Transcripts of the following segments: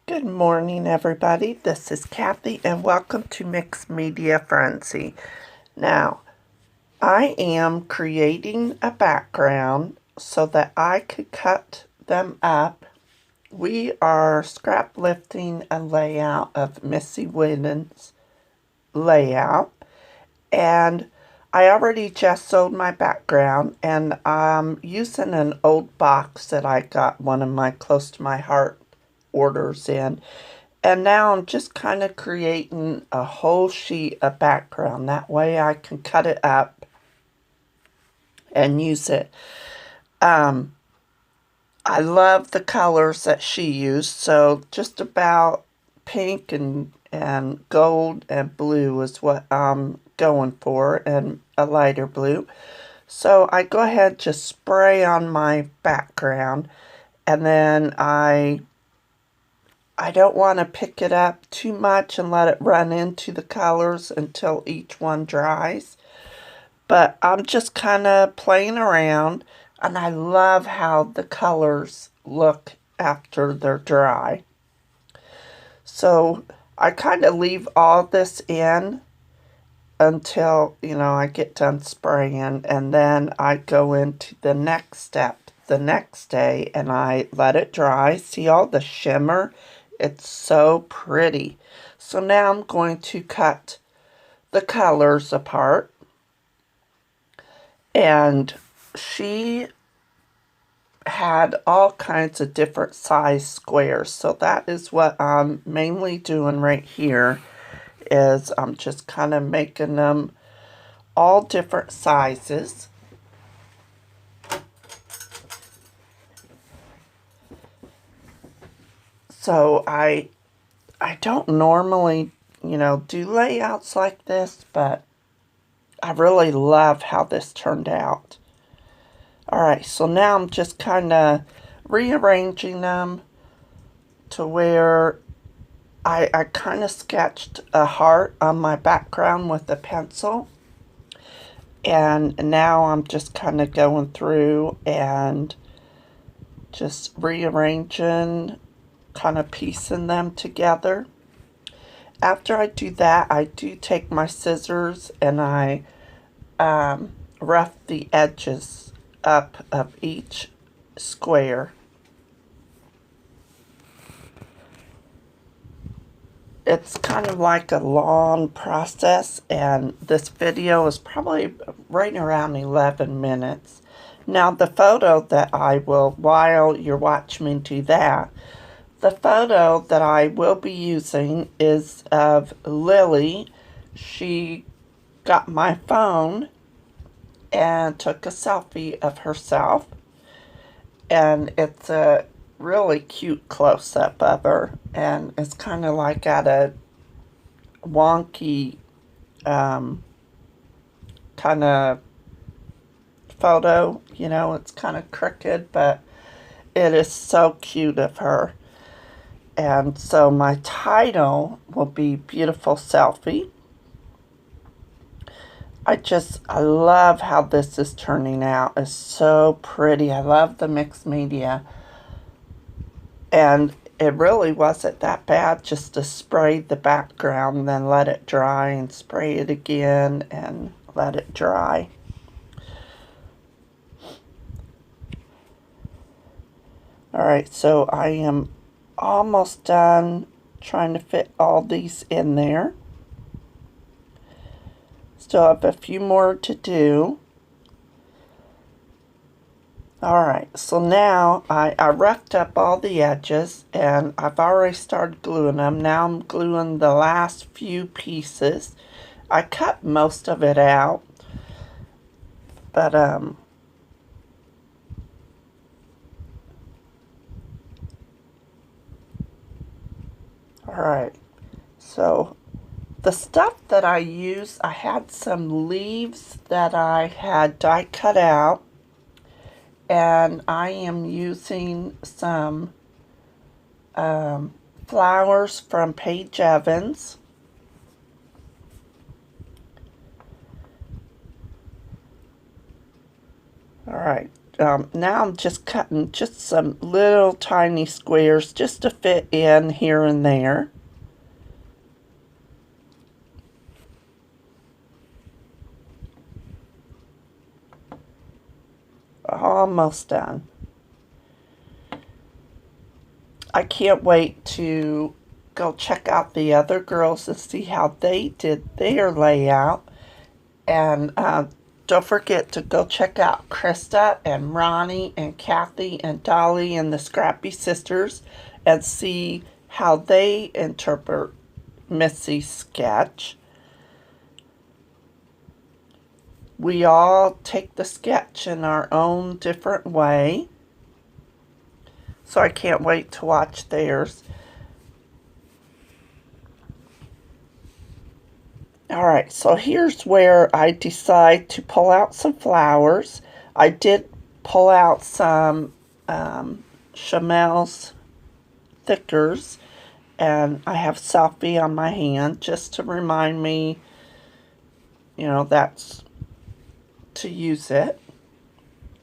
Good morning, everybody. This is Kathy, and welcome to Mixed Media Frenzy. Now, I am creating a background so that I could cut them up. We are scrap lifting a layout of Missy Wooden's layout, and I already gessoed my background, and I'm using an old box that I got one of my close to my heart orders in. And now I'm just kind of creating a whole sheet of background. That way I can cut it up and use it. I love the colors that she used. So just about pink and gold and blue is what I'm going for, and a lighter blue. So I go ahead, just spray on my background, and then I don't want to pick it up too much and let it run into the colors until each one dries. But I'm just kind of playing around, and I love how the colors look after they're dry. So I kind of leave all this in until, I get done spraying, and then I go into the next step the next day and I let it dry. See all the shimmer? It's so pretty. So now I'm going to cut the colors apart. And she had all kinds of different size squares. So that is what I'm mainly doing right here, is I'm just kind of making them all different sizes. So I don't normally, do layouts like this, but I really love how this turned out. Alright, so now I'm just kind of rearranging them to where I kind of sketched a heart on my background with a pencil. And now I'm just kind of going through and just rearranging, kind of piecing them together. After I do that, I do take my scissors and I rough the edges up of each square. It's kind of like a long process, and this video is probably right around 11 minutes. Now, the photo that I will, while you're watching me do that, the photo that I will be using is of Lily. She got my phone and took a selfie of herself, and it's a really cute close-up of her, and it's kind of like at a wonky kind of photo. It's kind of crooked, but it is so cute of her. And so my title will be Beautiful Selfie. I love how this is turning out. It's so pretty. I love the mixed media. And it really wasn't that bad just to spray the background, then let it dry and spray it again and let it dry. Alright, so I am almost done trying to fit all these in there. Still have a few more to do. Alright, so now I roughed up all the edges, and I've already started gluing them. Now I'm gluing the last few pieces. I cut most of it out, but alright, so the stuff that I used, I had some leaves that I had die cut out, and I am using some flowers from Paige Evans. Alright, now I'm just cutting just some little tiny squares just to fit in here and there. Almost done. I can't wait to go check out the other girls and see how they did their layout. And don't forget to go check out Krista and Ronnie and Kathy and Dolly and the Scrappy Sisters and see how they interpret Missy's sketch. We all take the sketch in our own different way. So I can't wait to watch theirs. Alright, so here's where I decide to pull out some flowers. I did pull out some Chamel's thickers, and I have Selfie on my hand just to remind me, that's to use it.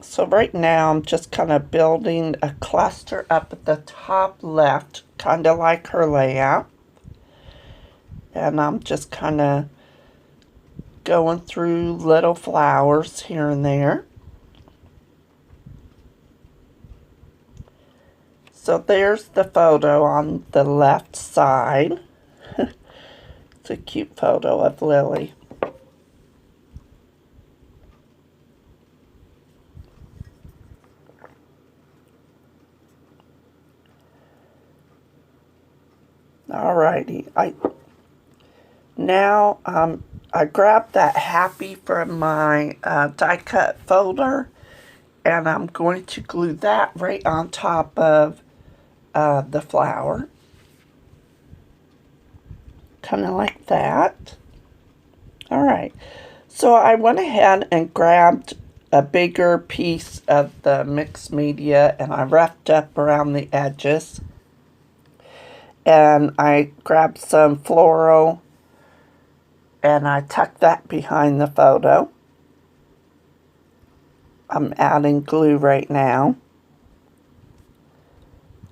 So right now I'm just kind of building a cluster up at the top left, kind of like her layout. And I'm just kind of going through little flowers here and there. So there's the photo on the left side. It's a cute photo of Lily. Alrighty, now I grabbed that happy from my die cut folder, and I'm going to glue that right on top of the flower, kind of like that. Alright, so I went ahead and grabbed a bigger piece of the mixed media, and I wrapped up around the edges. And I grabbed some floral and I tucked that behind the photo. I'm adding glue right now,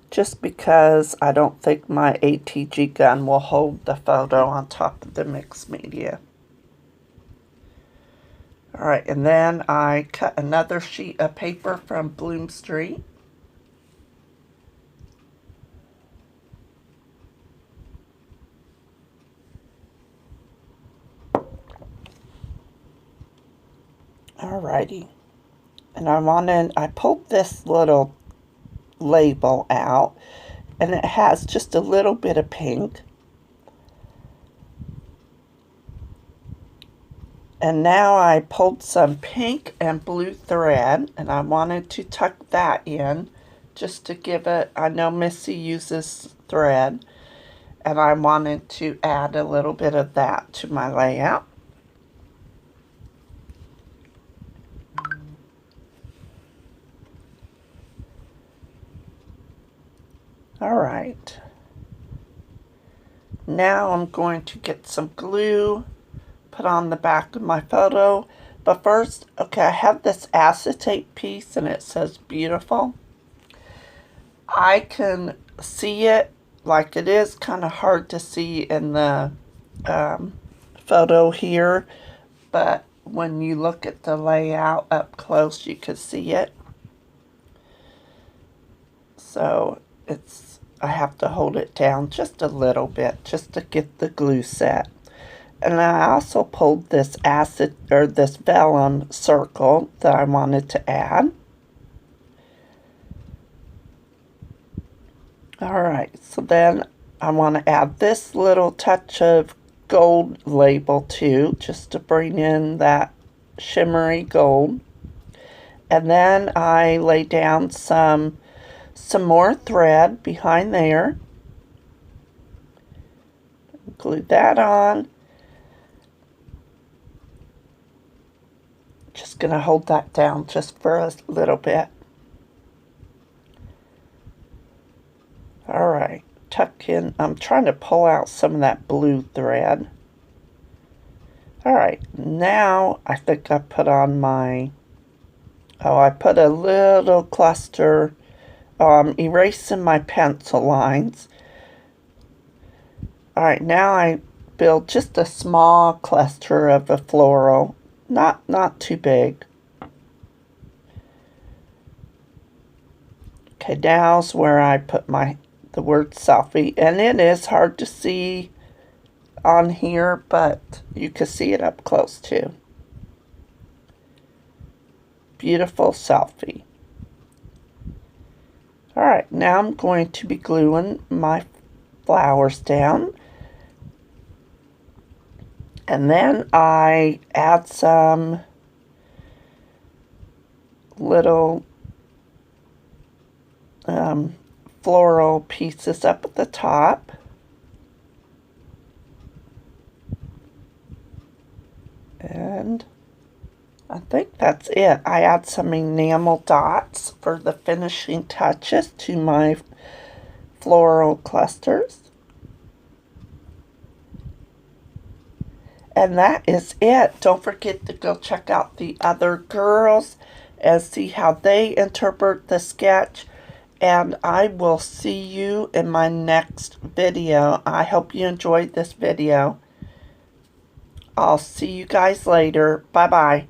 just because I don't think my ATG gun will hold the photo on top of the mixed media. Alright, and then I cut another sheet of paper from Bloom Street. Alrighty, and I pulled this little label out, and it has just a little bit of pink. And now I pulled some pink and blue thread, and I wanted to tuck that in just to give it, I know Missy uses thread, and I wanted to add a little bit of that to my layout. Alright, now I'm going to get some glue, put on the back of my photo, but first, okay, I have this acetate piece and it says beautiful. I can see it, like it is kind of hard to see in the photo here, but when you look at the layout up close, you can see it. So I have to hold it down just a little bit just to get the glue set. And I also pulled this this vellum circle that I wanted to add. Alright, so then I want to add this little touch of gold label too, just to bring in that shimmery gold. And then I lay down some more thread behind there. Glue that on. Just going to hold that down just for a little bit. Alright, tuck in. I'm trying to pull out some of that blue thread. Alright, now I think I put on my Oh, I put a little cluster, erasing my pencil lines. Alright, now I build just a small cluster of a floral, not too big. Okay, now's where I put the word selfie, and it is hard to see on here, but you can see it up close too. Beautiful selfie. Alright, now I'm going to be gluing my flowers down. And then I add some little floral pieces up at the top. And I think that's it. I add some enamel dots for the finishing touches to my floral clusters. And that is it. Don't forget to go check out the other girls and see how they interpret the sketch. And I will see you in my next video. I hope you enjoyed this video. I'll see you guys later. Bye-bye.